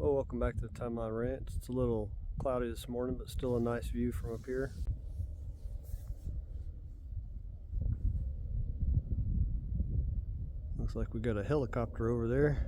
Well, welcome back to the Timeline Ranch. It's a little cloudy this morning, but still a nice view from up here. Looks like we got a helicopter over there.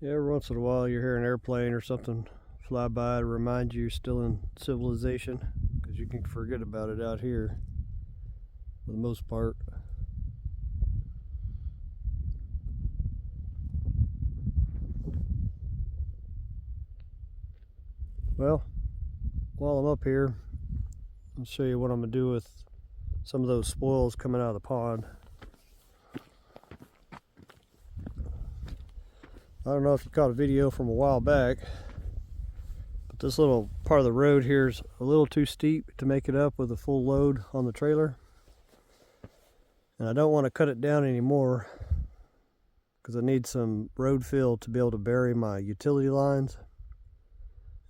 Yeah, every once in a while you hear an airplane or something fly by to remind you you're still in civilization, because you can forget about it out here for the most part. Well, while I'm up here, I'll show you what I'm going to do with some of those spoils coming out of the pond. I don't know if you caught a video from a while back, but this little part of the road here is a little too steep to make it up with a full load on the trailer. And I don't want to cut it down anymore because I need some road fill to be able to bury my utility lines.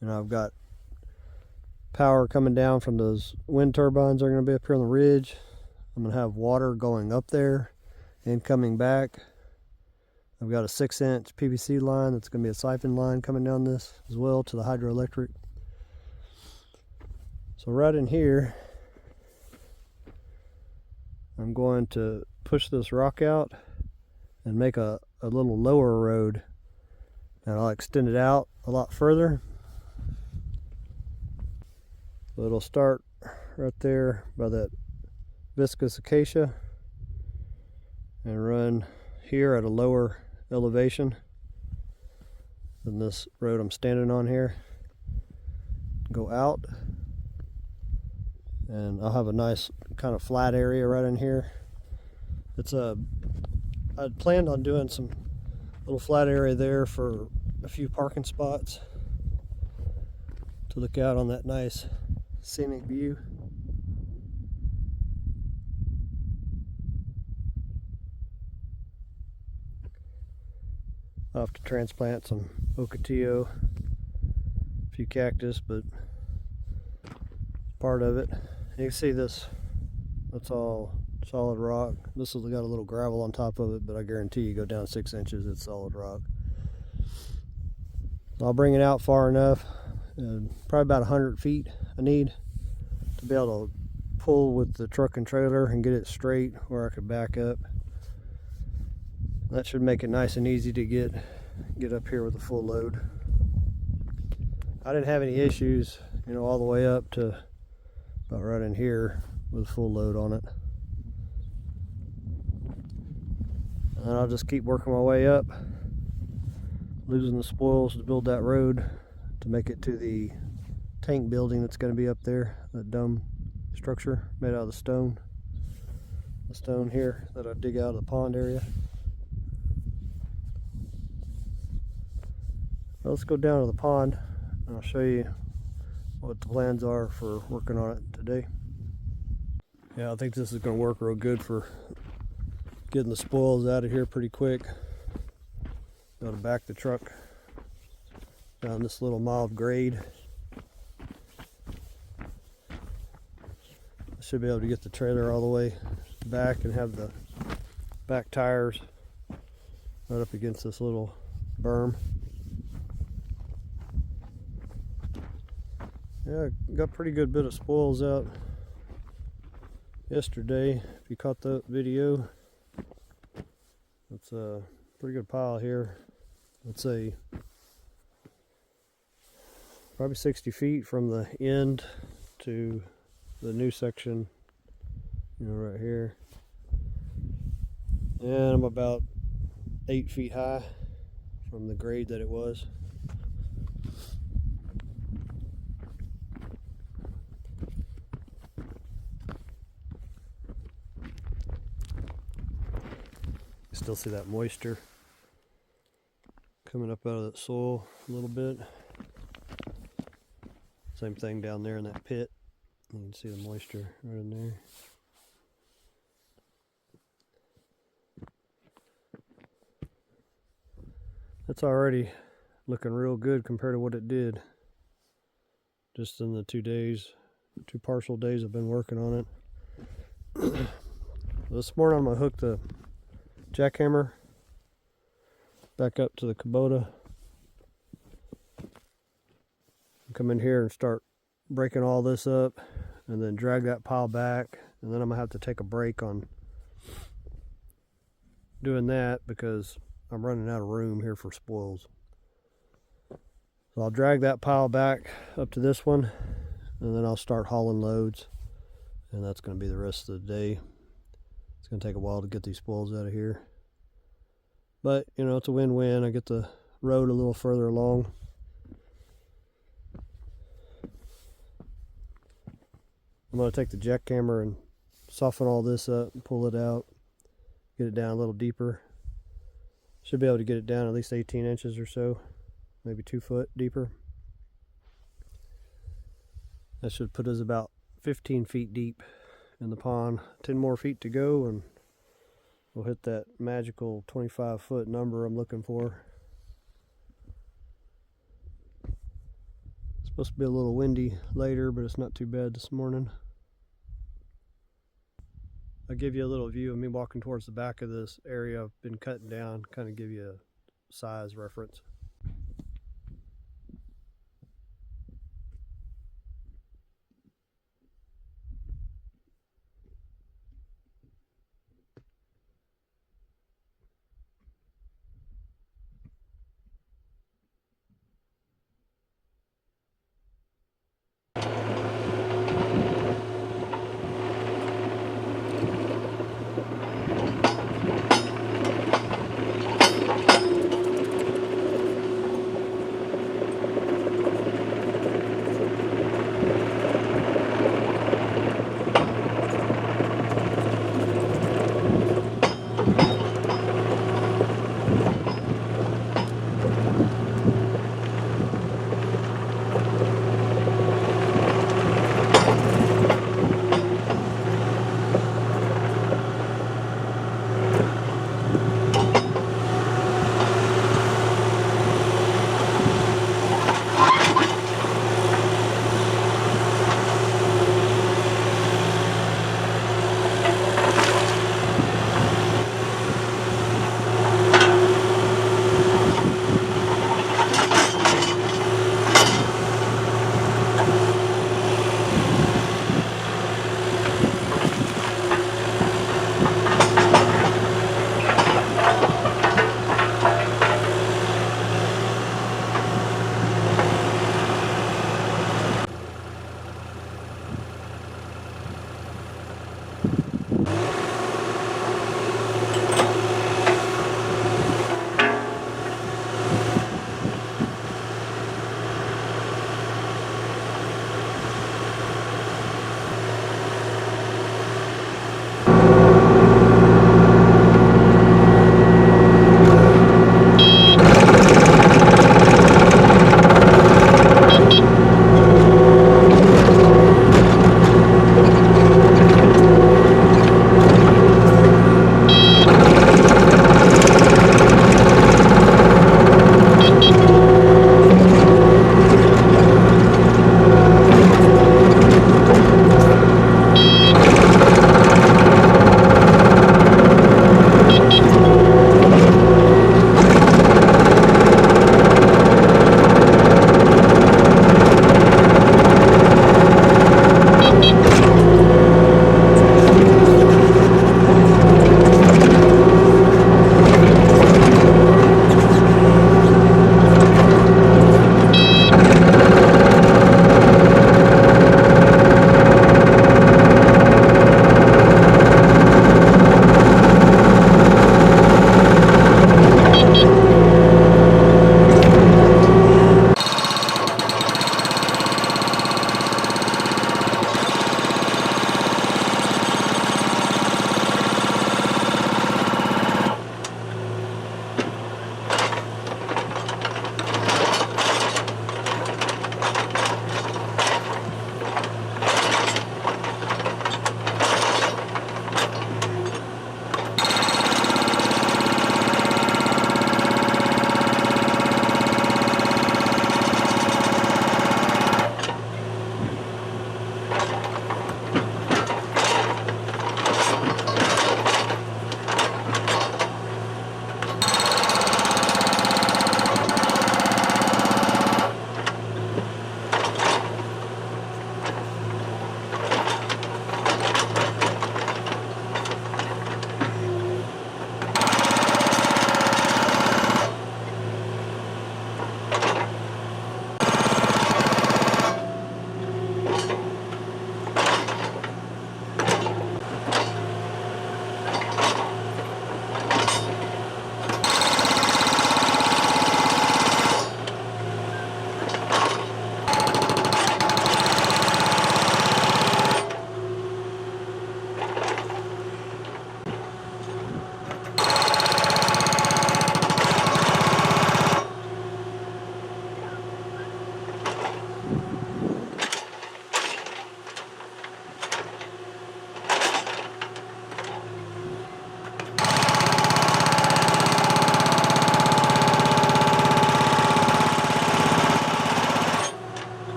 And I've got power coming down from those wind turbines that are going to be up here on the ridge. I'm going to have water going up there and coming back. I've got a 6-inch PVC line that's going to be a siphon line coming down this as well to the hydroelectric. So right in here, I'm going to push this rock out and make a little lower road. And I'll extend it out a lot further. So it'll start right there by that viscous acacia and run here at a lower elevation than this road I'm standing on here. Go out, and I'll have a nice kind of flat area right in here. I'd planned on doing some little flat area there for a few parking spots to look out on that nice scenic view. I'll have to transplant some ocotillo, a few cactus, but part of it. You can see this, that's all solid rock. This has got a little gravel on top of it, but I guarantee you go down 6 inches, it's solid rock. I'll bring it out far enough, probably about 100 feet I need to be able to pull with the truck and trailer and get it straight where I could back up. That should make it nice and easy to get up here with a full load. I didn't have any issues, all the way up to about right in here with a full load on it. And I'll just keep working my way up, losing the spoils to build that road to make it to the tank building that's going to be up there, that dome structure made out of the stone here that I dig out of the pond area. Let's go down to the pond and I'll show you what the plans are for working on it today. Yeah, I think this is going to work real good for getting the spoils out of here pretty quick. Got to back the truck down this little mild grade. I should be able to get the trailer all the way back and have the back tires right up against this little berm. Yeah, got a pretty good bit of spoils out yesterday. If you caught that video, it's a pretty good pile here. Let's say probably 60 feet from the end to the new section, right here. And I'm about 8 feet high from the grade that it was. Still see that moisture coming up out of that soil a little bit. Same thing down there in that pit. You can see the moisture right in there. It's already looking real good compared to what it did just in the 2 partial days I've been working on it. This morning I'm going to hook the jackhammer back up to the Kubota. Come in here and start breaking all this up and then drag that pile back, and then I'm gonna have to take a break on doing that because I'm running out of room here for spoils. So I'll drag that pile back up to this one, and then I'll start hauling loads, and that's going to be the rest of the day. It's going to take a while to get these spoils out of here, but you know, it's a win-win. I get the road a little further along. I'm going to take the jackhammer and soften all this up and pull it out, get it down a little deeper. Should be able to get it down at least 18 inches or so, maybe 2 foot deeper. That should put us about 15 feet deep in the pond. 10 more feet to go and we'll hit that magical 25-foot number I'm looking for. It's supposed to be a little windy later, but it's not too bad this morning. I'll give you a little view of me walking towards the back of this area I've been cutting down, kind of give you a size reference.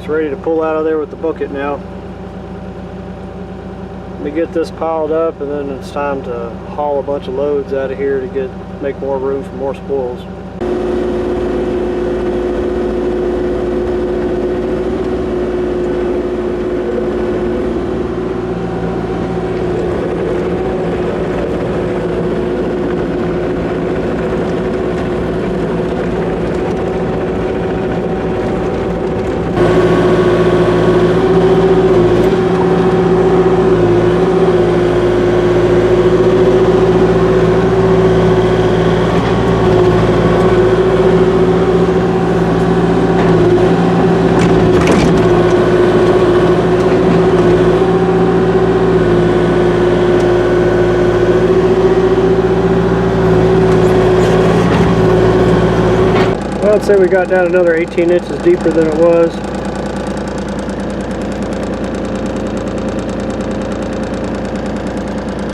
Ready to pull out of there with the bucket now. Let me get this piled up, and then it's time to haul a bunch of loads out of here to make more room for more spoils. I'd say we got down another 18 inches deeper than it was.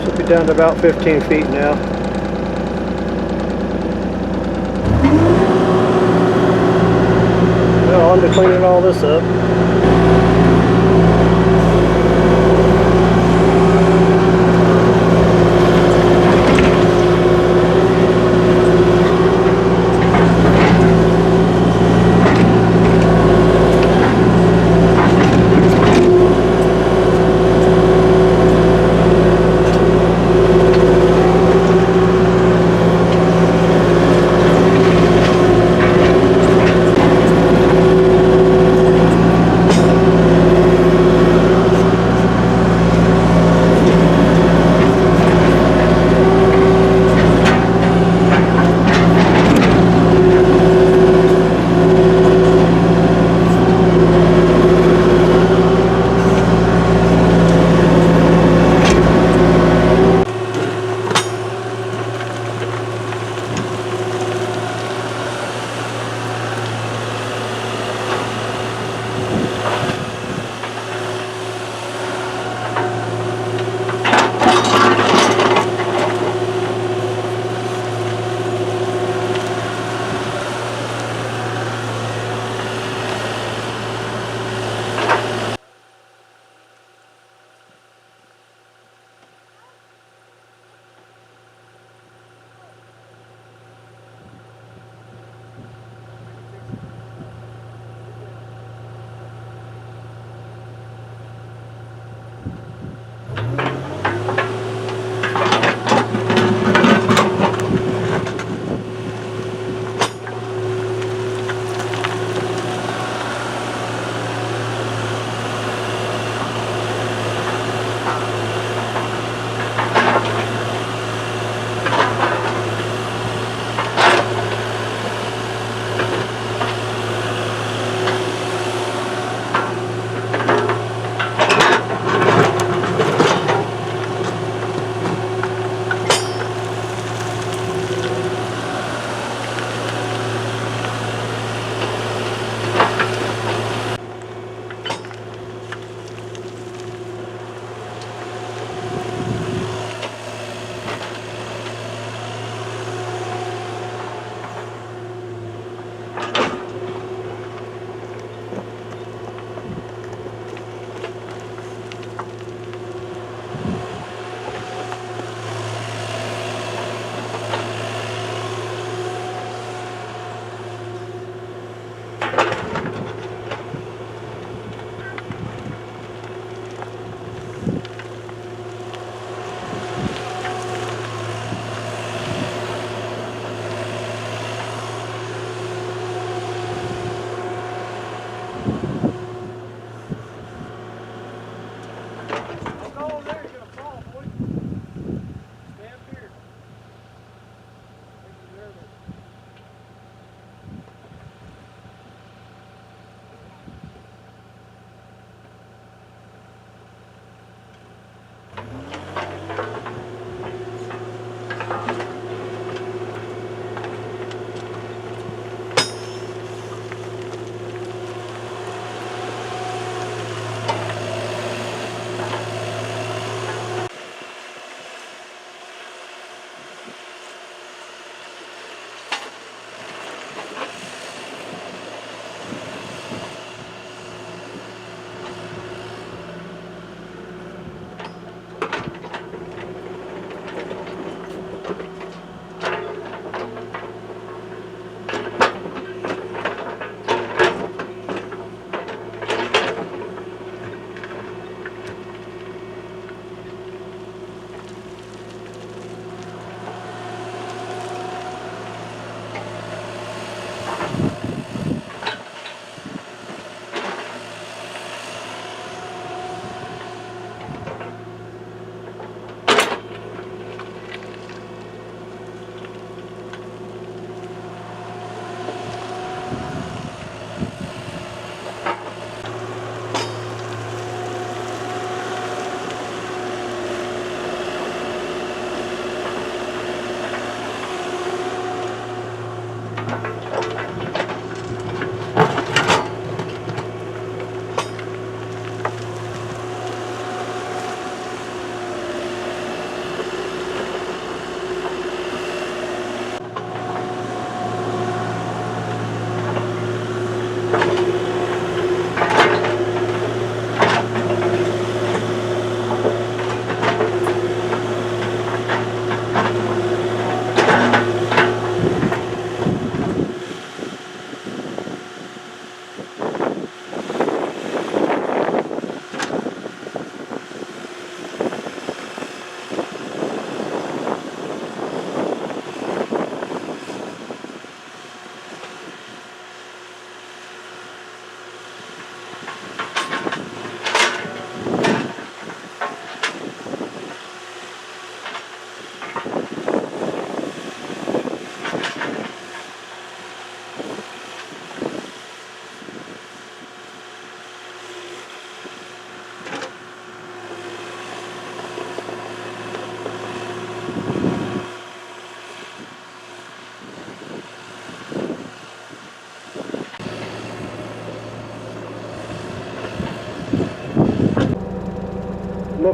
Should be down to about 15 feet now. Well, on to cleaning all this up.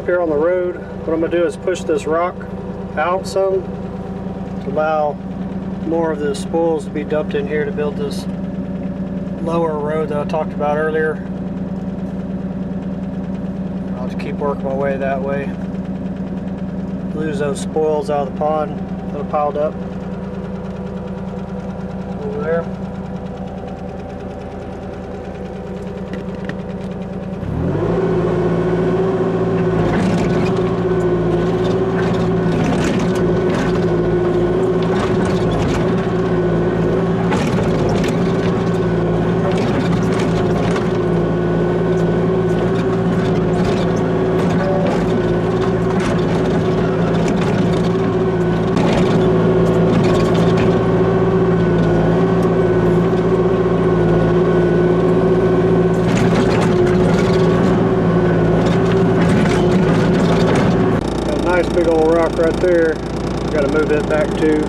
slope here on the road. What I'm going to do is push this rock out some to allow more of the spoils to be dumped in here to build this lower road that I talked about earlier. I'll just keep working my way that way. Lose those spoils out of the pond that are piled up over there. Big old rock right there. Got to move it back too.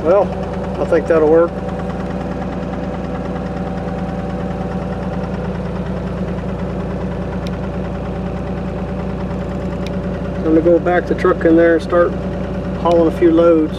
Well, I think that'll work. I'm going to go back the truck in there and start hauling a few loads.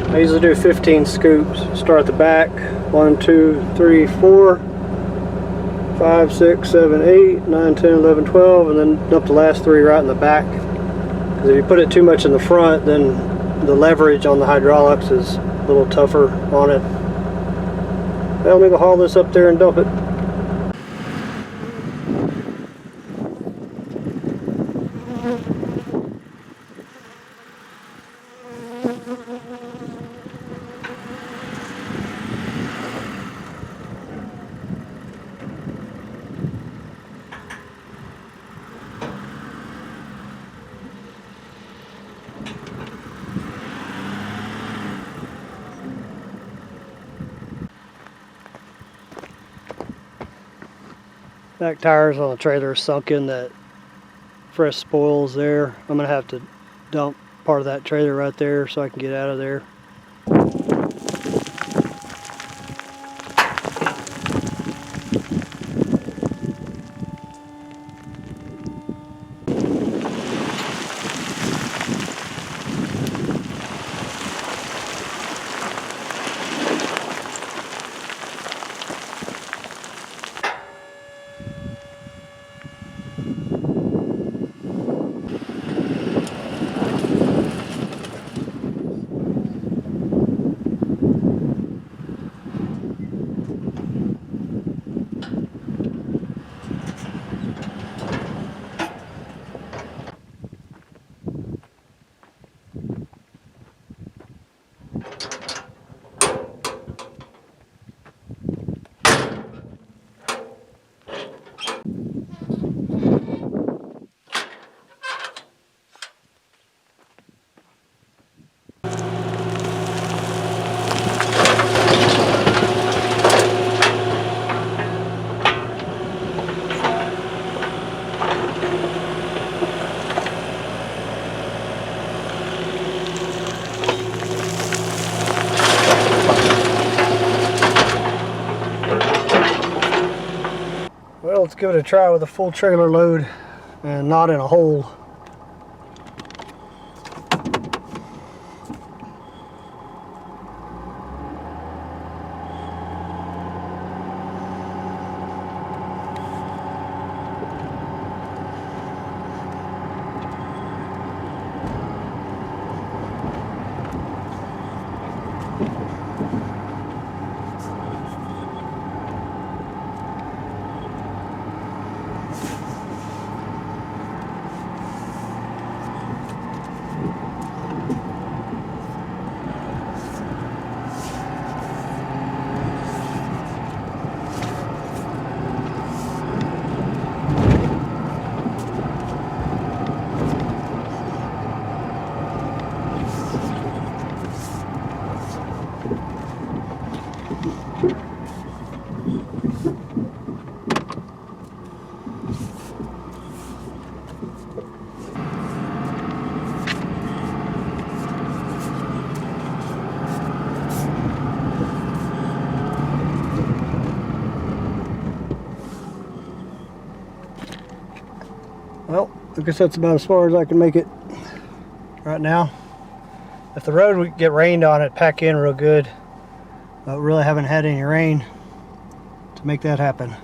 I usually do 15 scoops. Start at the back. 1, 2, 3, 4, 5, 6, 7, 8, 9, 10, 11, 12, and then dump the last 3 right in the back. Because if you put it too much in the front, then the leverage on the hydraulics is a little tougher on it. Well, let me go haul this up there and dump it. Back tires on the trailer are sunk in that fresh spoils there. I'm gonna have to dump part of that trailer right there so I can get out of there. let's give it a try with a full trailer load and not in a hole. Well, I guess that's about as far as I can make it right now. If the road would get rained on, it pack in real good. But really haven't had any rain to make that happen.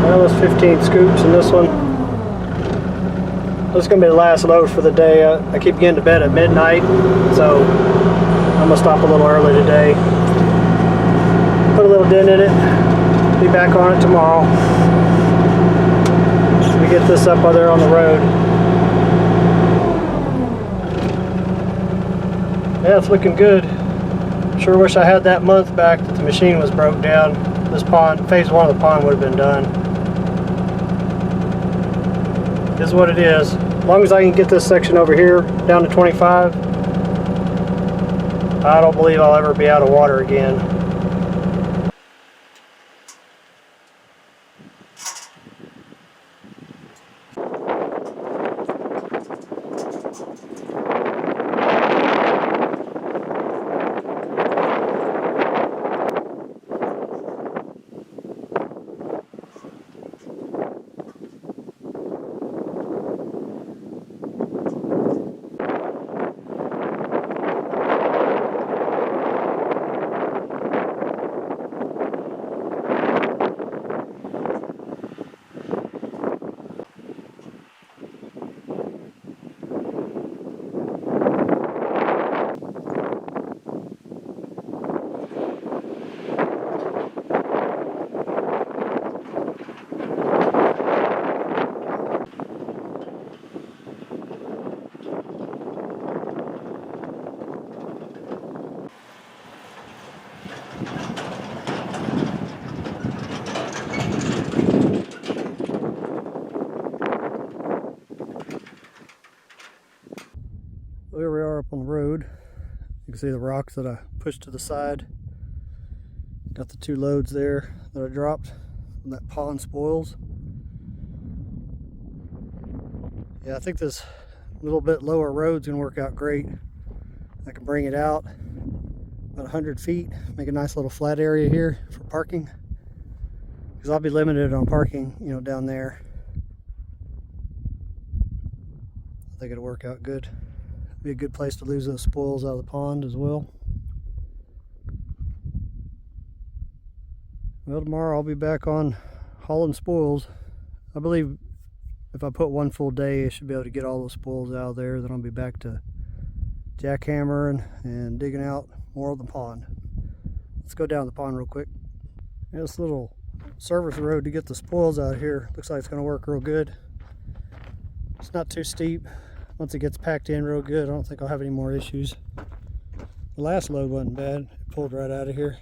Well, there's 15 scoops in this one. This is going to be the last load for the day. I keep getting to bed at midnight, so I'm going to stop a little early today. Put a little dent in it. Be back on it tomorrow. We get this up while they're on the road. Yeah, it's looking good. Sure wish I had that month back that the machine was broke down. This pond, phase one of the pond would have been done. It is what it is. As long as I can get this section over here down to 25, I don't believe I'll ever be out of water again. can see the rocks that I pushed to the side. Got the 2 loads there that I dropped from that pond spoils. Yeah, I think this little bit lower road's gonna work out great. I can bring it out about 100 feet, make a nice little flat area here for parking, because I'll be limited on parking, you know, down there. I think it'll work out good. Be a good place to lose those spoils out of the pond as well. Well, tomorrow I'll be back on hauling spoils. I believe if I put 1 full day, I should be able to get all those spoils out of there. Then I'll be back to jackhammering and digging out more of the pond. Let's go down the pond real quick. This little service road to get the spoils out of here looks like it's going to work real good. It's not too steep. Once it gets packed in real good, I don't think I'll have any more issues. The last load wasn't bad. It pulled right out of here.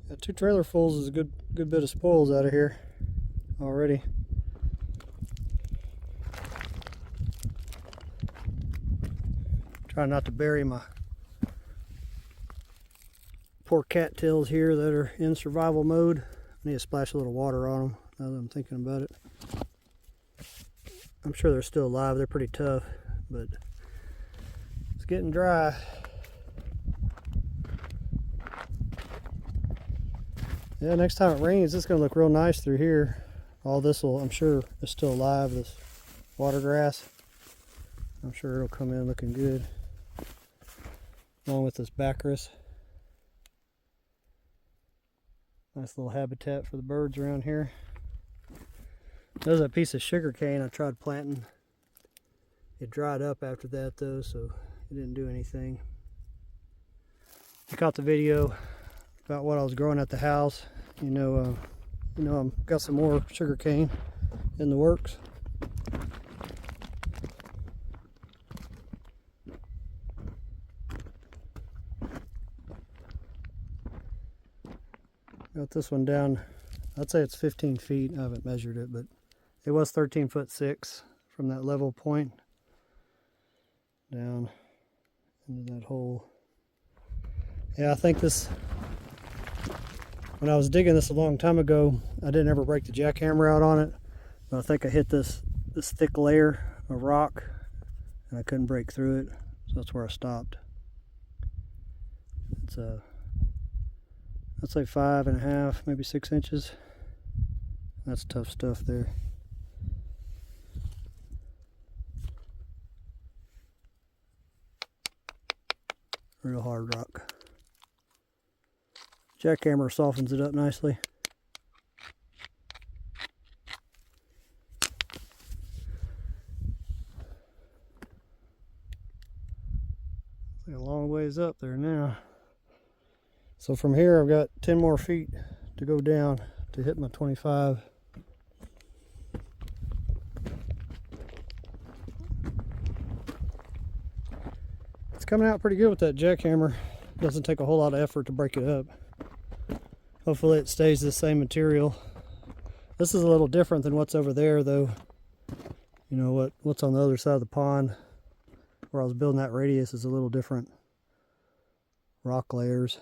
Got 2 trailer fulls is a good bit of spoils out of here already. Try not to bury my poor cattails here that are in survival mode. I need to splash a little water on them now that I'm thinking about it. I'm sure they're still alive. They're pretty tough, but it's getting dry. Yeah, next time it rains, it's going to look real nice through here. All this will, I'm sure, is still alive, this water grass. I'm sure it'll come in looking good, along with this baccharis. Nice little habitat for the birds around here. There's a piece of sugar cane I tried planting. It dried up after that though, so it didn't do anything. I caught the video about what I was growing at the house. You know, I've got some more sugar cane in the works. Got this one down, I'd say it's 15 feet. I haven't measured it, but it was 13'6" from that level point down into that hole. Yeah, I think this, when I was digging this a long time ago, I didn't ever break the jackhammer out on it, but I think I hit this thick layer of rock and I couldn't break through it, so that's where I stopped. It's I'd say 5.5, maybe 6 inches. That's tough stuff there. Real hard rock. Jackhammer softens it up nicely. It's a long ways up there now. So from here I've got 10 more feet to go down to hit my 25. It's coming out pretty good with that jackhammer. Doesn't take a whole lot of effort to break it up. Hopefully it stays the same material. This is a little different than what's over there though. You know what's on the other side of the pond where I was building that radius is a little different rock layers.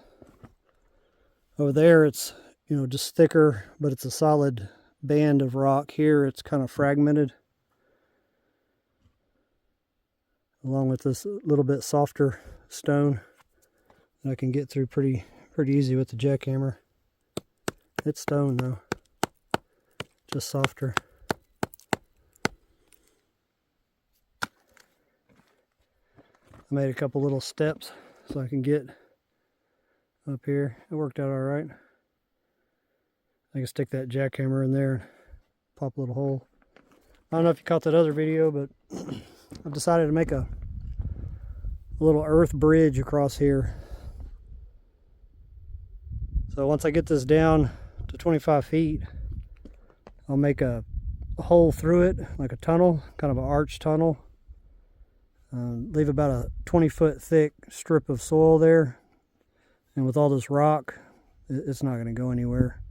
Over there it's, you know, just thicker, but it's a solid band of rock. Here it's kind of fragmented, along with this little bit softer stone that I can get through pretty easy with the jackhammer. It's stone though, just softer. I made a couple little steps so I can get up here. It worked out all right. I can stick that jackhammer in there and pop a little hole. I don't know if you caught that other video, but I've decided to make a little earth bridge across here. So once I get this down to 25 feet, I'll make a hole through it, like a tunnel, kind of an arch tunnel. Leave about a 20-foot thick strip of soil there. And with all this rock, it's not going to go anywhere.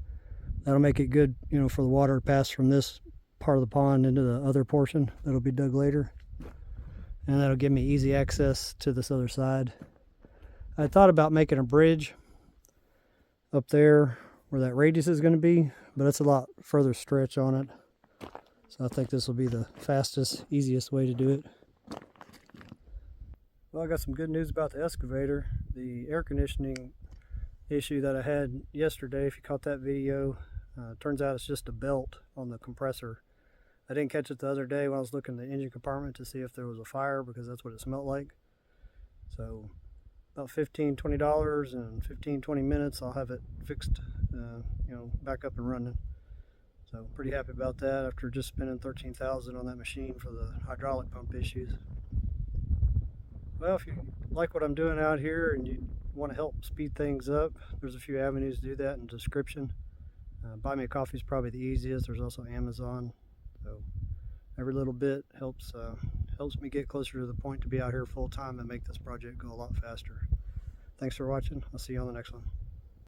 That'll make it good, you know, for the water to pass from this part of the pond into the other portion that'll be dug later. And that'll give me easy access to this other side. I thought about making a bridge up there where that radius is going to be, but that's a lot further stretch on it. So I think this will be the fastest, easiest way to do it. Well, I got some good news about the excavator. The air conditioning issue that I had yesterday, if you caught that video, turns out it's just a belt on the compressor. I didn't catch it the other day when I was looking in the engine compartment to see if there was a fire, because that's what it smelled like. So about $15–20 and 15–20 minutes I'll have it fixed, you know, back up and running. So pretty happy about that after just spending $13,000 on that machine for the hydraulic pump issues. Well, if you like what I'm doing out here and you want to help speed things up, there's a few avenues to do that in the description. Buy me a coffee is probably the easiest. There's also Amazon. So every little bit helps me get closer to the point to be out here full time and make this project go a lot faster. Thanks for watching. I'll see you on the next one.